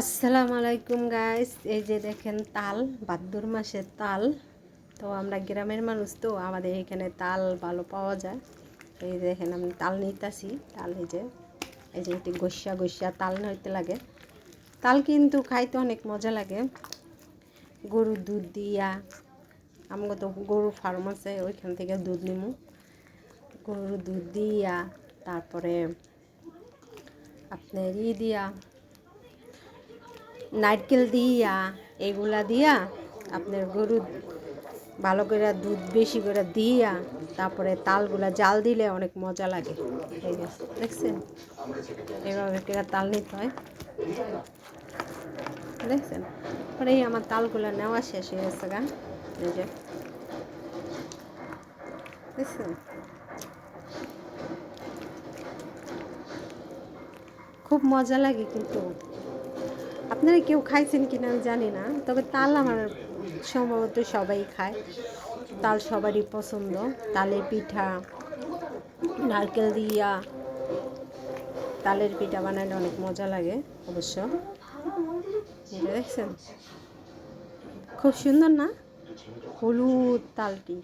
আসসালামু আলাইকুম গাইস, এই যে দেখেন তাল, ভাদ্র মাসের তাল। তো আমরা গ্রামের মানুষ, তো আমাদের এখানে তাল ভালো পাওয়া যায়। এই দেখেন আমি তাল নিতেছি। তাল এই যে একটি গসিয়া গসিয়া তাল নইতে লাগে। তাল কিন্তু খাইতে অনেক মজা লাগে। গরুর দুধ দিয়া, আমাকে তো গরু ফার্ম আছে, ওইখান থেকে দুধ নিমু। গরুর দুধ দিয়া, তারপরে আপনার দিয়া নারকেল দিয়া, এগুলা দিয়া আপনার গরু ভালো করে দুধ বেশি করে দিয়া, তারপরে তালগুলা জাল দিলে অনেক মজা লাগে। এই যে দেখছেন, এভাবে করে তাল নিতে হয়, দেখছেন। পরে এই আমার তালগুলা নেওয়া শেষ হয়ে গেছে গা। এই যে দেখছেন, খুব মজা লাগে। কিন্তু আপনারা কেউ খাইছেন কিনা আমি জানি না, তবে তাল আমার সম্ভবত সবাই খায়। তাল সবারই পছন্দ। তালের পিঠা, নারকেল দিয়া তালের পিঠা বানালে অনেক মজা লাগে অবশ্য। এটা দেখছেন, খুব সুন্দর না? হলুদ তালটি।